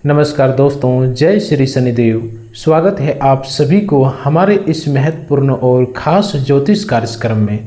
नमस्कार दोस्तों, जय श्री शनिदेव। स्वागत है आप सभी को हमारे इस महत्वपूर्ण और खास ज्योतिष कार्यक्रम में।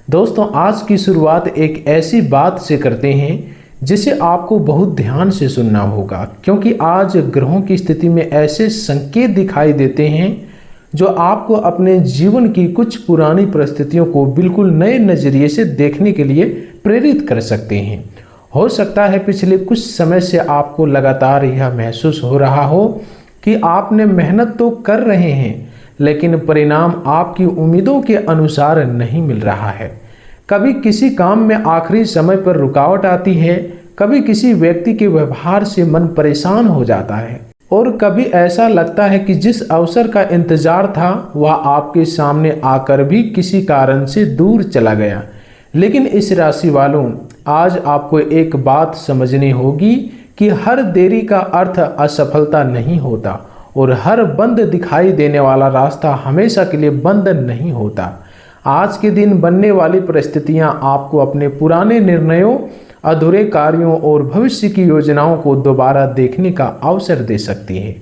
दोस्तों, आज की शुरुआत एक ऐसी बात से करते हैं जिसे आपको बहुत ध्यान से सुनना होगा, क्योंकि आज ग्रहों की स्थिति में ऐसे संकेत दिखाई देते हैं जो आपको अपने जीवन की कुछ पुरानी परिस्थितियों को बिल्कुल नए नज़रिए से देखने के लिए प्रेरित कर सकते हैं। हो सकता है पिछले कुछ समय से आपको लगातार यह महसूस हो रहा हो कि आपने मेहनत तो कर रहे हैं, लेकिन परिणाम आपकी उम्मीदों के अनुसार नहीं मिल रहा है। कभी किसी काम में आखिरी समय पर रुकावट आती है, कभी किसी व्यक्ति के व्यवहार से मन परेशान हो जाता है, और कभी ऐसा लगता है कि जिस अवसर का इंतजार था वह आपके सामने आकर भी किसी कारण से दूर चला गया। लेकिन इस राशि वालों, आज आपको एक बात समझनी होगी कि हर देरी का अर्थ असफलता नहीं होता, और हर बंद दिखाई देने वाला रास्ता हमेशा के लिए बंद नहीं होता। आज के दिन बनने वाली परिस्थितियां आपको अपने पुराने निर्णयों, अधूरे कार्यों और भविष्य की योजनाओं को दोबारा देखने का अवसर दे सकती है।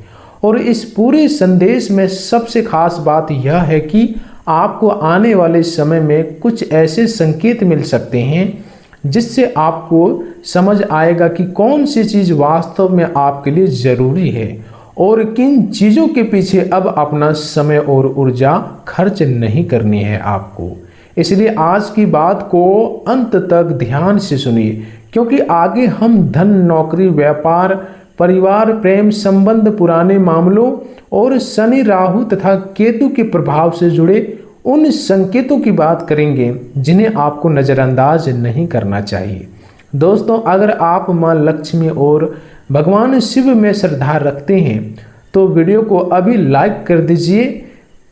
और इस पूरे संदेश में सबसे खास बात यह है कि आपको आने वाले समय में कुछ ऐसे संकेत मिल सकते हैं जिससे आपको समझ आएगा कि कौन सी चीज़ वास्तव में आपके लिए ज़रूरी है और किन चीज़ों के पीछे अब अपना समय और ऊर्जा खर्च नहीं करनी है आपको। इसलिए आज की बात को अंत तक ध्यान से सुनिए, क्योंकि आगे हम धन, नौकरी, व्यापार, परिवार, प्रेम संबंध, पुराने मामलों और शनि, राहु तथा केतु के प्रभाव से जुड़े उन संकेतों की बात करेंगे जिन्हें आपको नज़रअंदाज नहीं करना चाहिए। दोस्तों, अगर आप मां लक्ष्मी और भगवान शिव में श्रद्धा रखते हैं तो वीडियो को अभी लाइक कर दीजिए।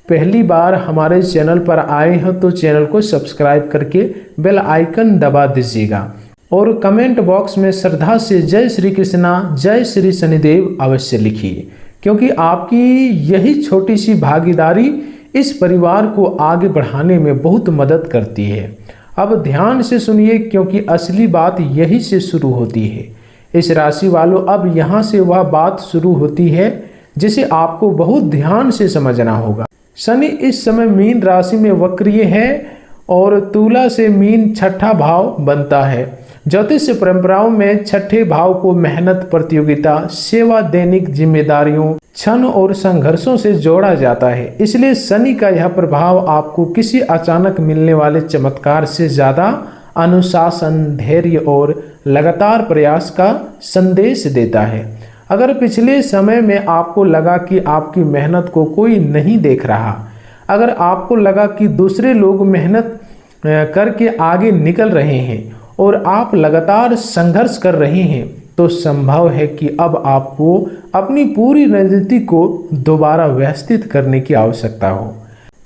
पहली बार हमारे चैनल पर आए हैं तो चैनल को सब्सक्राइब करके बेल आइकन दबा दीजिएगा, और कमेंट बॉक्स में श्रद्धा से जय श्री कृष्णा, जय श्री शनिदेव अवश्य लिखिए, क्योंकि आपकी यही छोटी सी भागीदारी इस परिवार को आगे बढ़ाने में बहुत मदद करती है। अब ध्यान से सुनिए, क्योंकि असली बात यही से शुरू होती है। इस राशि वालों, अब यहाँ से वह बात शुरू होती है जिसे आपको बहुत ध्यान से समझना होगा। शनि इस समय मीन राशि में वक्रीय है और तुला से मीन छठा भाव बनता है। ज्योतिष परंपराओं में छठे भाव को मेहनत, प्रतियोगिता, सेवा, दैनिक जिम्मेदारियों, क्षण और संघर्षों से जोड़ा जाता है। इसलिए शनि का यह प्रभाव आपको किसी अचानक मिलने वाले चमत्कार से ज़्यादा अनुशासन, धैर्य और लगातार प्रयास का संदेश देता है। अगर पिछले समय में आपको लगा कि आपकी मेहनत को कोई नहीं देख रहा, अगर आपको लगा कि दूसरे लोग मेहनत करके आगे निकल रहे हैं और आप लगातार संघर्ष कर रहे हैं, तो संभव है कि अब आपको अपनी पूरी रणनीति को दोबारा व्यवस्थित करने की आवश्यकता हो।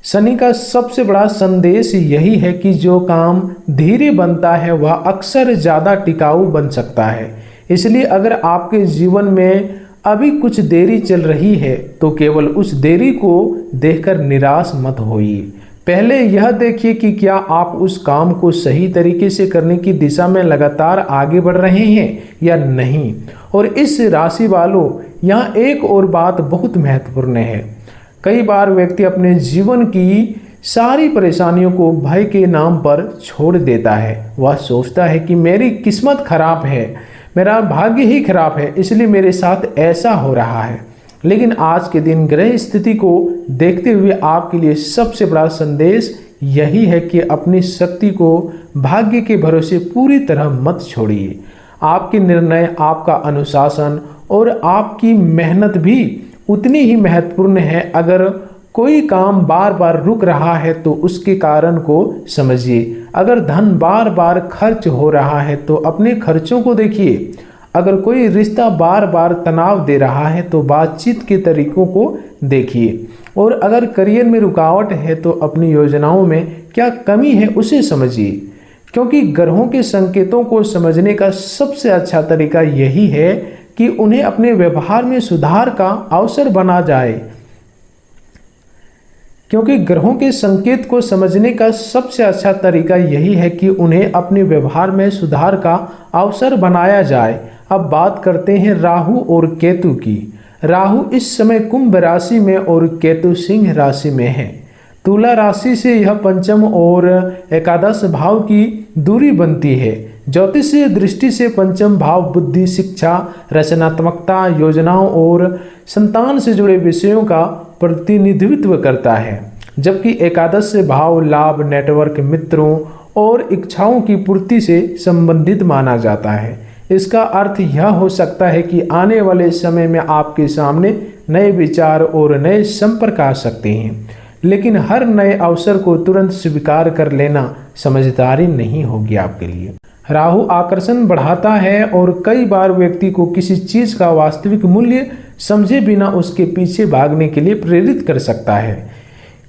शनि का सबसे बड़ा संदेश यही है कि जो काम धीरे बनता है वह अक्सर ज़्यादा टिकाऊ बन सकता है। इसलिए अगर आपके जीवन में अभी कुछ देरी चल रही है तो केवल उस देरी को देखकर निराश मत होइए। पहले यह देखिए कि क्या आप उस काम को सही तरीके से करने की दिशा में लगातार आगे बढ़ रहे हैं या नहीं। और इस राशि वालों, यहाँ एक और बात बहुत महत्वपूर्ण है। कई बार व्यक्ति अपने जीवन की सारी परेशानियों को भय के नाम पर छोड़ देता है। वह सोचता है कि मेरी किस्मत खराब है, मेरा भाग्य ही खराब है, इसलिए मेरे साथ ऐसा हो रहा है। लेकिन आज के दिन ग्रह स्थिति को देखते हुए आपके लिए सबसे बड़ा संदेश यही है कि अपनी शक्ति को भाग्य के भरोसे पूरी तरह मत छोड़िए। आपके निर्णय, आपका अनुशासन और आपकी मेहनत भी उतनी ही महत्वपूर्ण है। अगर कोई काम बार बार रुक रहा है तो उसके कारण को समझिए। अगर धन बार बार खर्च हो रहा है तो अपने खर्चों को देखिए। अगर कोई रिश्ता बार बार तनाव दे रहा है तो बातचीत के तरीकों को देखिए। और अगर करियर में रुकावट है तो अपनी योजनाओं में क्या कमी है उसे समझिए, क्योंकि ग्रहों के संकेतों को समझने का सबसे अच्छा तरीका यही है कि उन्हें अपने व्यवहार में सुधार का अवसर बना जाए। क्योंकि ग्रहों के संकेत को समझने का सबसे अच्छा तरीका यही है कि उन्हें अपने व्यवहार में सुधार का अवसर बनाया जाए। अब बात करते हैं राहु और केतु की। राहु इस समय कुंभ राशि में और केतु सिंह राशि में है। तुला राशि से यह पंचम और एकादश भाव की दूरी बनती है। ज्योतिषीय दृष्टि से पंचम भाव बुद्धि, शिक्षा, रचनात्मकता, योजनाओं और संतान से जुड़े विषयों का प्रतिनिधित्व करता है, जबकि एकादश भाव लाभ, नेटवर्क, मित्रों और इच्छाओं की पूर्ति से संबंधित माना जाता है। इसका अर्थ यह हो सकता है कि आने वाले समय में आपके सामने नए विचार और नए संपर्क आ सकते हैं, लेकिन हर नए अवसर को तुरंत स्वीकार कर लेना समझदारी नहीं होगी आपके लिए। राहु आकर्षण बढ़ाता है और कई बार व्यक्ति को किसी चीज का वास्तविक मूल्य समझे बिना उसके पीछे भागने के लिए प्रेरित कर सकता है।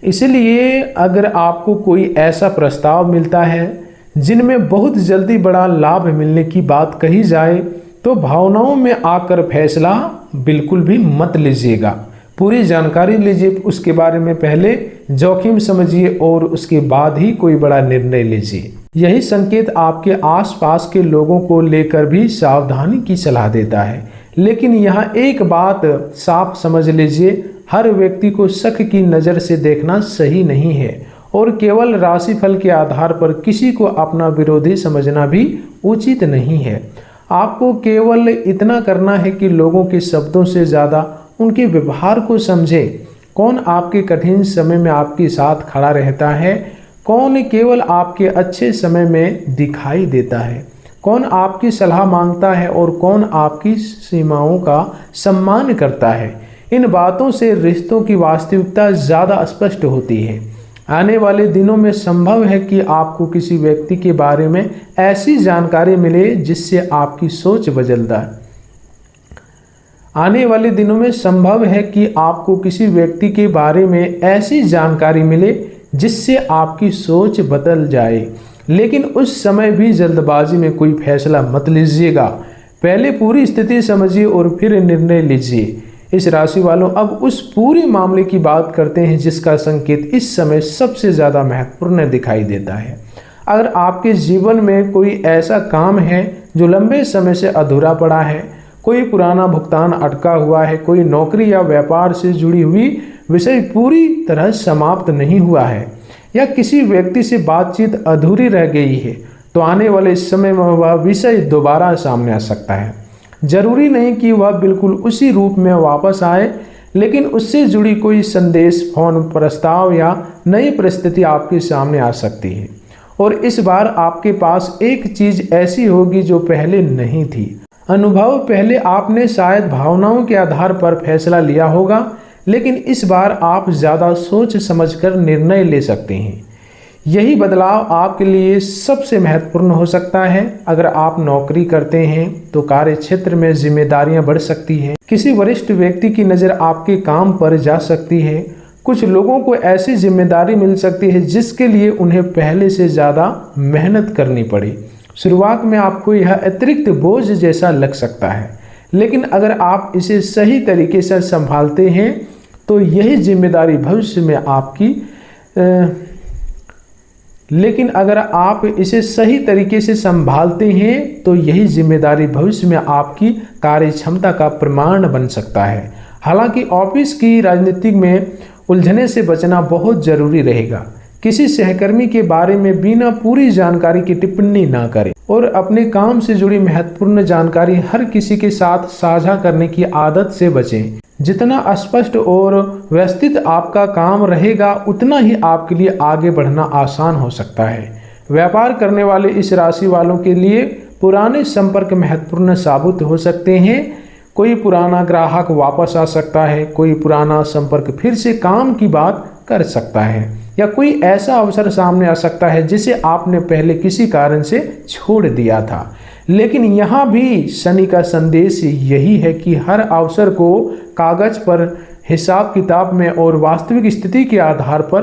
इसलिए अगर आपको कोई ऐसा प्रस्ताव मिलता है जिनमें बहुत जल्दी बड़ा लाभ मिलने की बात कही जाए, तो भावनाओं में आकर फैसला बिल्कुल भी मत लीजिएगा। पूरी जानकारी लीजिए, उसके बारे में पहले जोखिम समझिए और उसके बाद ही कोई बड़ा निर्णय लीजिए। यही संकेत आपके आसपास के लोगों को लेकर भी सावधानी की सलाह देता है। लेकिन यहाँ एक बात साफ समझ लीजिए, हर व्यक्ति को शक की नज़र से देखना सही नहीं है और केवल राशिफल के आधार पर किसी को अपना विरोधी समझना भी उचित नहीं है। आपको केवल इतना करना है कि लोगों के शब्दों से ज़्यादा उनके व्यवहार को समझे। कौन आपके कठिन समय में आपके साथ खड़ा रहता है, कौन केवल आपके अच्छे समय में दिखाई देता है, कौन आपकी सलाह मांगता है और कौन आपकी सीमाओं का सम्मान करता है। इन बातों से रिश्तों की वास्तविकता ज़्यादा स्पष्ट होती है। आने वाले दिनों में संभव है कि आपको किसी व्यक्ति के बारे में ऐसी जानकारी मिले जिससे आपकी सोच बदल जाए। आने वाले दिनों में संभव है कि आपको किसी व्यक्ति के बारे में ऐसी जानकारी मिले जिससे आपकी सोच बदल जाए, लेकिन उस समय भी जल्दबाजी में कोई फैसला मत लीजिएगा। पहले पूरी स्थिति समझिए और फिर निर्णय लीजिए। इस राशि वालों, अब उस पूरे मामले की बात करते हैं जिसका संकेत इस समय सबसे ज़्यादा महत्वपूर्ण दिखाई देता है। अगर आपके जीवन में कोई ऐसा काम है जो लंबे समय से अधूरा पड़ा है, कोई पुराना भुगतान अटका हुआ है, कोई नौकरी या व्यापार से जुड़ी हुई विषय पूरी तरह समाप्त नहीं हुआ है, या किसी व्यक्ति से बातचीत अधूरी रह गई है, तो आने वाले समय में वह विषय दोबारा सामने आ सकता है। जरूरी नहीं कि वह बिल्कुल उसी रूप में वापस आए, लेकिन उससे जुड़ी कोई संदेश, फोन, प्रस्ताव या नई परिस्थिति आपके सामने आ सकती है। और इस बार आपके पास एक चीज ऐसी होगी जो पहले नहीं थी। अनुभव पहले आपने शायद भावनाओं के आधार पर फैसला लिया होगा, लेकिन इस बार आप ज़्यादा सोच समझकर निर्णय ले सकते हैं। यही बदलाव आपके लिए सबसे महत्वपूर्ण हो सकता है। अगर आप नौकरी करते हैं तो कार्य क्षेत्र में जिम्मेदारियां बढ़ सकती हैं। किसी वरिष्ठ व्यक्ति की नज़र आपके काम पर जा सकती है। कुछ लोगों को ऐसी जिम्मेदारी मिल सकती है जिसके लिए उन्हें पहले से ज़्यादा मेहनत करनी पड़े। शुरुआत में आपको यह अतिरिक्त बोझ जैसा लग सकता है, लेकिन अगर आप इसे सही तरीके से संभालते हैं तो यही जिम्मेदारी भविष्य में आपकी कार्य क्षमता का प्रमाण बन सकता है। हालांकि ऑफिस की राजनीति में उलझने से बचना बहुत जरूरी रहेगा। किसी सहकर्मी के बारे में बिना पूरी जानकारी की टिप्पणी ना करें और अपने काम से जुड़ी महत्वपूर्ण जानकारी हर किसी के साथ साझा करने की आदत से बचें। जितना स्पष्ट और व्यवस्थित आपका काम रहेगा, उतना ही आपके लिए आगे बढ़ना आसान हो सकता है। व्यापार करने वाले इस राशि वालों के लिए पुराने संपर्क महत्वपूर्ण साबित हो सकते हैं। कोई पुराना ग्राहक वापस आ सकता है, कोई पुराना संपर्क फिर से काम की बात कर सकता है, या कोई ऐसा अवसर सामने आ सकता है जिसे आपने पहले किसी कारण से छोड़ दिया था। लेकिन यहाँ भी शनि का संदेश यही है कि हर अवसर को कागज पर, हिसाब किताब में और वास्तविक स्थिति के आधार पर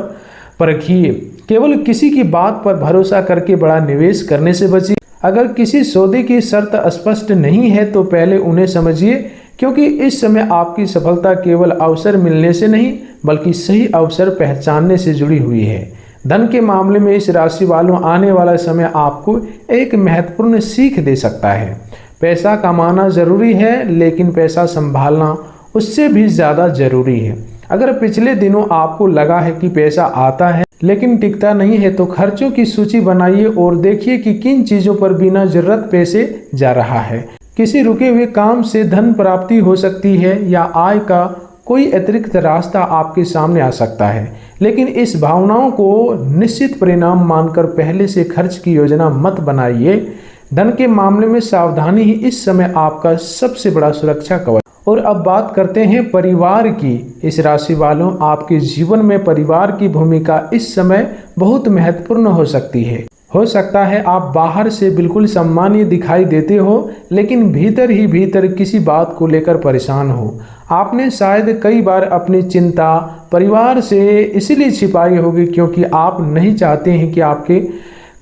परखिए। केवल किसी की बात पर भरोसा करके बड़ा निवेश करने से बचिए। अगर किसी सौदे की शर्त स्पष्ट नहीं है तो पहले उन्हें समझिए, क्योंकि इस समय आपकी सफलता केवल अवसर मिलने से नहीं बल्कि सही अवसर पहचानने से जुड़ी हुई है। धन के मामले में इस राशि वालों, आने वाला समय आपको एक महत्वपूर्ण सीख दे सकता है। पैसा कमाना ज़रूरी है, लेकिन पैसा संभालना उससे भी ज़्यादा ज़रूरी है। अगर पिछले दिनों आपको लगा है कि पैसा आता है लेकिन टिकता नहीं है, तो खर्चों की सूची बनाइए और देखिए कि किन चीज़ों पर बिना जरूरत पैसे जा रहा है। किसी रुके हुए काम से धन प्राप्ति हो सकती है या आय का कोई अतिरिक्त रास्ता आपके सामने आ सकता है, लेकिन इस भावनाओं को निश्चित परिणाम मानकर पहले से खर्च की योजना मत बनाइए। धन के मामले में सावधानी ही इस समय आपका सबसे बड़ा सुरक्षा कवच। और अब बात करते हैं परिवार की। इस राशि वालों, आपके जीवन में परिवार की भूमिका इस समय बहुत महत्वपूर्ण हो सकती है। हो सकता है आप बाहर से बिल्कुल सम्मानीय दिखाई देते हो, लेकिन भीतर ही भीतर किसी बात को लेकर परेशान हो। आपने शायद कई बार अपनी चिंता परिवार से इसलिए छिपाई होगी क्योंकि आप नहीं चाहते हैं कि आपके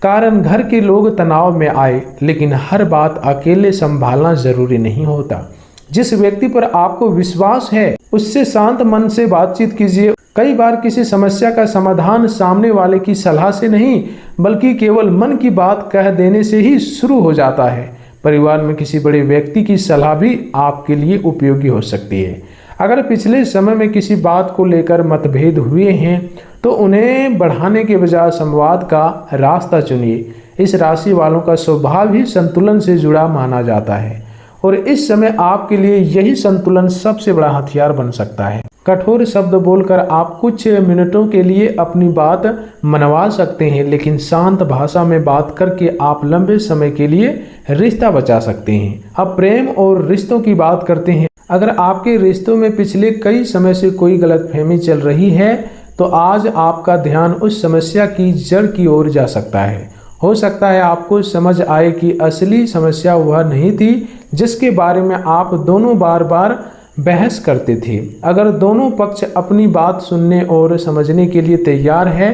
कारण घर के लोग तनाव में आए, लेकिन हर बात अकेले संभालना जरूरी नहीं होता। जिस व्यक्ति पर आपको विश्वास है उससे शांत मन से बातचीत कीजिए। कई बार किसी समस्या का समाधान सामने वाले की सलाह से नहीं, बल्कि केवल मन की बात कह देने से ही शुरू हो जाता है। परिवार में किसी बड़े व्यक्ति की सलाह भी आपके लिए उपयोगी हो सकती है। अगर पिछले समय में किसी बात को लेकर मतभेद हुए हैं तो उन्हें बढ़ाने के बजाय संवाद का रास्ता चुनिए। इस राशि वालों का स्वभाव ही संतुलन से जुड़ा माना जाता है और इस समय आपके लिए यही संतुलन सबसे बड़ा हथियार बन सकता है। कठोर शब्द बोलकर आप कुछ मिनटों के लिए अपनी बात मनवा सकते हैं, लेकिन शांत भाषा में बात करके आप लंबे समय के लिए रिश्ता बचा सकते हैं। अब प्रेम और रिश्तों की बात करते हैं। अगर आपके रिश्तों में पिछले कई समय से कोई गलतफहमी चल रही है तो आज आपका ध्यान उस समस्या की जड़ की ओर जा सकता है। हो सकता है आपको समझ आए कि असली समस्या वह नहीं थी जिसके बारे में आप दोनों बार बार बहस करते थे। अगर दोनों पक्ष अपनी बात सुनने और समझने के लिए तैयार है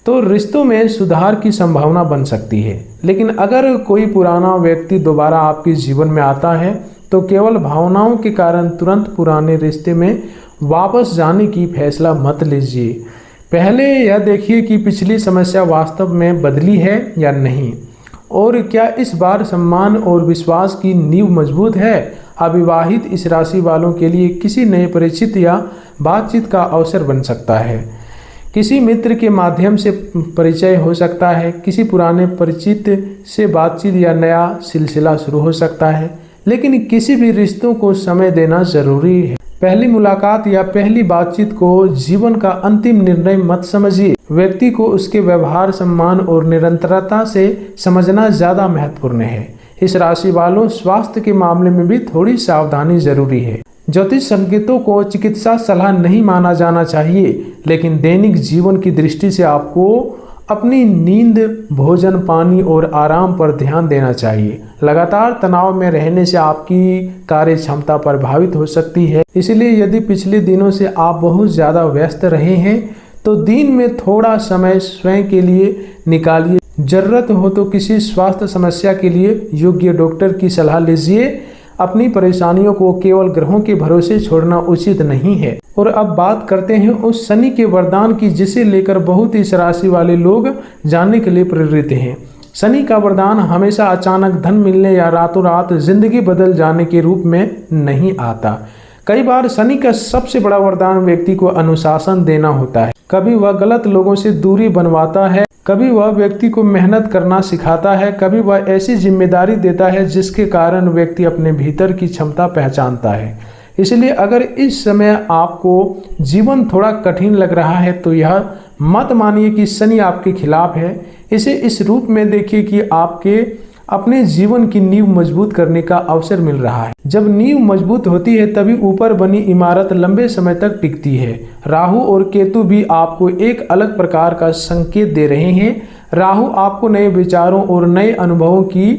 तो रिश्तों में सुधार की संभावना बन सकती है। लेकिन अगर कोई पुराना व्यक्ति दोबारा आपके जीवन में आता है तो केवल भावनाओं के कारण तुरंत पुराने रिश्ते में वापस जाने की फैसला मत लीजिए। पहले यह देखिए कि पिछली समस्या वास्तव में बदली है या नहीं, और क्या इस बार सम्मान और विश्वास की नींव मजबूत है। अविवाहित इस राशि वालों के लिए किसी नए परिचित या बातचीत का अवसर बन सकता है। किसी मित्र के माध्यम से परिचय हो सकता है, किसी पुराने परिचित से बातचीत या नया सिलसिला शुरू हो सकता है, लेकिन किसी भी रिश्तों को समय देना जरूरी है। पहली मुलाकात या पहली बातचीत को जीवन का अंतिम निर्णय मत समझिए। व्यक्ति को उसके व्यवहार, सम्मान और निरंतरता से समझना ज़्यादा महत्वपूर्ण है। इस राशि वालों, स्वास्थ्य के मामले में भी थोड़ी सावधानी जरूरी है। ज्योतिष संकेतों को चिकित्सा सलाह नहीं माना जाना चाहिए, लेकिन दैनिक जीवन की दृष्टि से आपको अपनी नींद, भोजन, पानी और आराम पर ध्यान देना चाहिए। लगातार तनाव में रहने से आपकी कार्य क्षमता प्रभावित हो सकती है। इसलिए यदि पिछले दिनों से आप बहुत ज़्यादा व्यस्त रहे हैं तो दिन में थोड़ा समय स्वयं के लिए निकालिए। जरूरत हो तो किसी स्वास्थ्य समस्या के लिए योग्य डॉक्टर की सलाह लीजिए। अपनी परेशानियों को केवल ग्रहों के भरोसे छोड़ना उचित नहीं है। और अब बात करते हैं उस शनि के वरदान की, जिसे लेकर बहुत इस राशि वाले लोग जानने के लिए प्रेरित हैं। शनि का वरदान हमेशा अचानक धन मिलने या रातों रात जिंदगी बदल जाने के रूप में नहीं आता। कई बार शनि का सबसे बड़ा वरदान व्यक्ति को अनुशासन देना होता है। कभी वह गलत लोगों से दूरी बनवाता है, कभी वह व्यक्ति को मेहनत करना सिखाता है, कभी वह ऐसी जिम्मेदारी देता है जिसके कारण व्यक्ति अपने भीतर की क्षमता पहचानता है। इसलिए अगर इस समय आपको जीवन थोड़ा कठिन लग रहा है तो यह मत मानिए कि शनि आपके खिलाफ है। इसे इस रूप में देखिए कि आपके अपने जीवन की नींव मजबूत करने का अवसर मिल रहा है। जब नींव मजबूत होती है तभी ऊपर बनी इमारत लंबे समय तक टिकती है। राहु और केतु भी आपको एक अलग प्रकार का संकेत दे रहे हैं। राहु आपको नए विचारों और नए अनुभवों की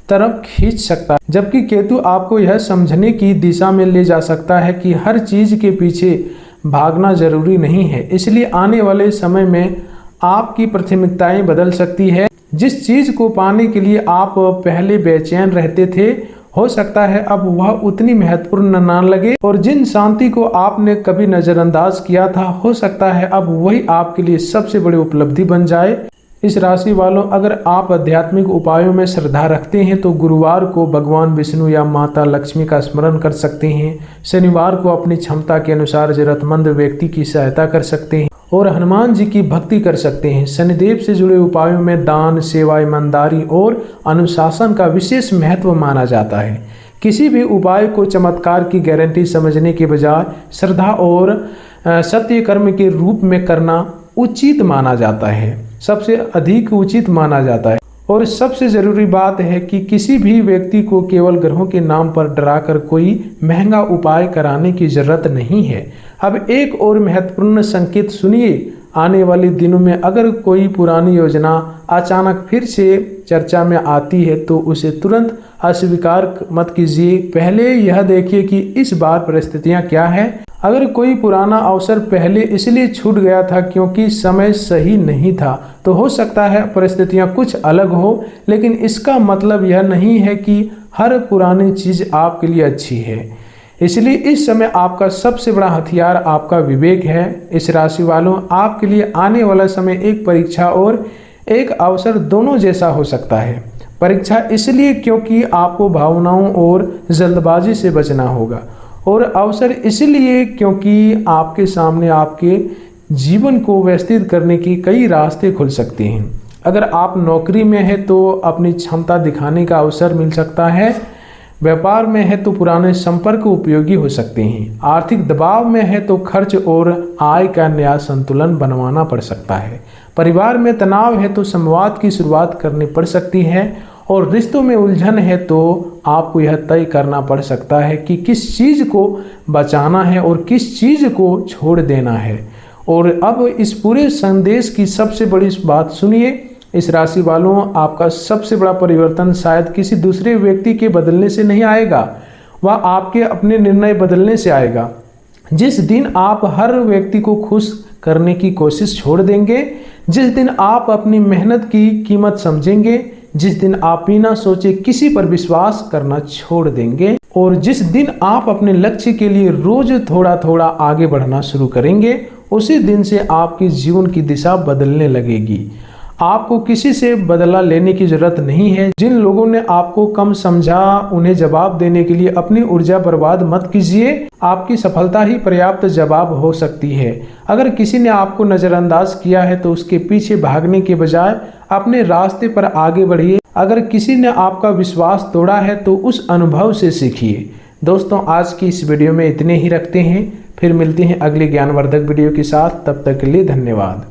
तरफ खींच सकता है, जबकि केतु आपको यह समझने की दिशा में ले जा सकता है कि हर चीज के पीछे भागना जरूरी नहीं है। इसलिए आने वाले समय में आपकी प्राथमिकताएं बदल सकती है। जिस चीज को पाने के लिए आप पहले बेचैन रहते थे, हो सकता है अब वह उतनी महत्वपूर्ण न लगे, और जिन शांति को आपने कभी नजरअंदाज किया था, हो सकता है अब वही आपके लिए सबसे बड़ी उपलब्धि बन जाए। इस राशि वालों, अगर आप आध्यात्मिक उपायों में श्रद्धा रखते हैं तो गुरुवार को भगवान विष्णु या माता लक्ष्मी का स्मरण कर सकते हैं। शनिवार को अपनी क्षमता के अनुसार जरूरतमंद व्यक्ति की सहायता कर सकते हैं और हनुमान जी की भक्ति कर सकते हैं। शनिदेव से जुड़े उपायों में दान, सेवा, ईमानदारी और अनुशासन का विशेष महत्व माना जाता है। किसी भी उपाय को चमत्कार की गारंटी समझने के बजाय श्रद्धा और सत्य कर्म के रूप में करना उचित माना जाता है, सबसे अधिक उचित माना जाता है। और सबसे ज़रूरी बात है कि किसी भी व्यक्ति को केवल ग्रहों के नाम पर डराकर कोई महंगा उपाय कराने की ज़रूरत नहीं है। अब एक और महत्वपूर्ण संकेत सुनिए, आने वाले दिनों में अगर कोई पुरानी योजना अचानक फिर से चर्चा में आती है तो उसे तुरंत अस्वीकार मत कीजिए। पहले यह देखिए कि इस बार परिस्थितियां क्या हैं। अगर कोई पुराना अवसर पहले इसलिए छूट गया था क्योंकि समय सही नहीं था, तो हो सकता है परिस्थितियां कुछ अलग हो, लेकिन इसका मतलब यह नहीं है कि हर पुरानी चीज़ आपके लिए अच्छी है। इसलिए इस समय आपका सबसे बड़ा हथियार आपका विवेक है। इस राशि वालों, आपके लिए आने वाला समय एक परीक्षा और एक अवसर दोनों जैसा हो सकता है। परीक्षा इसलिए क्योंकि आपको भावनाओं और जल्दबाजी से बचना होगा, और अवसर इसलिए क्योंकि आपके सामने आपके जीवन को व्यवस्थित करने के कई रास्ते खुल सकते हैं। अगर आप नौकरी में हैं तो अपनी क्षमता दिखाने का अवसर मिल सकता है। व्यापार में है तो पुराने संपर्क उपयोगी हो सकते हैं। आर्थिक दबाव में है तो खर्च और आय का नया संतुलन बनवाना पड़ सकता है। परिवार में तनाव है तो संवाद की शुरुआत करनी पड़ सकती है। और रिश्तों में उलझन है तो आपको यह तय करना पड़ सकता है कि किस चीज़ को बचाना है और किस चीज़ को छोड़ देना है। और अब इस पूरे संदेश की सबसे बड़ी बात सुनिए, इस राशि वालों, आपका सबसे बड़ा परिवर्तन शायद किसी दूसरे व्यक्ति के बदलने से नहीं आएगा, वह आपके अपने निर्णय बदलने से आएगा। जिस दिन आप हर व्यक्ति को खुश करने की कोशिश छोड़ देंगे, जिस दिन आप अपनी मेहनत की कीमत समझेंगे, जिस दिन आप बिना सोचे किसी पर विश्वास करना छोड़ देंगे, और जिस दिन आप अपने लक्ष्य के लिए रोज थोड़ा थोड़ा आगे बढ़ना शुरू करेंगे, उसी दिन से आपके जीवन की दिशा बदलने लगेगी। आपको किसी से बदला लेने की जरूरत नहीं है। जिन लोगों ने आपको कम समझा, उन्हें जवाब देने के लिए अपनी ऊर्जा बर्बाद मत कीजिए। आपकी सफलता ही पर्याप्त जवाब हो सकती है। अगर किसी ने आपको नज़रअंदाज किया है तो उसके पीछे भागने के बजाय अपने रास्ते पर आगे बढ़िए। अगर किसी ने आपका विश्वास तोड़ा है तो उस अनुभव से सीखिए। दोस्तों, आज की इस वीडियो में इतने ही रखते हैं, फिर मिलते हैं अगले ज्ञानवर्धक वीडियो के साथ। तब तक के लिए धन्यवाद।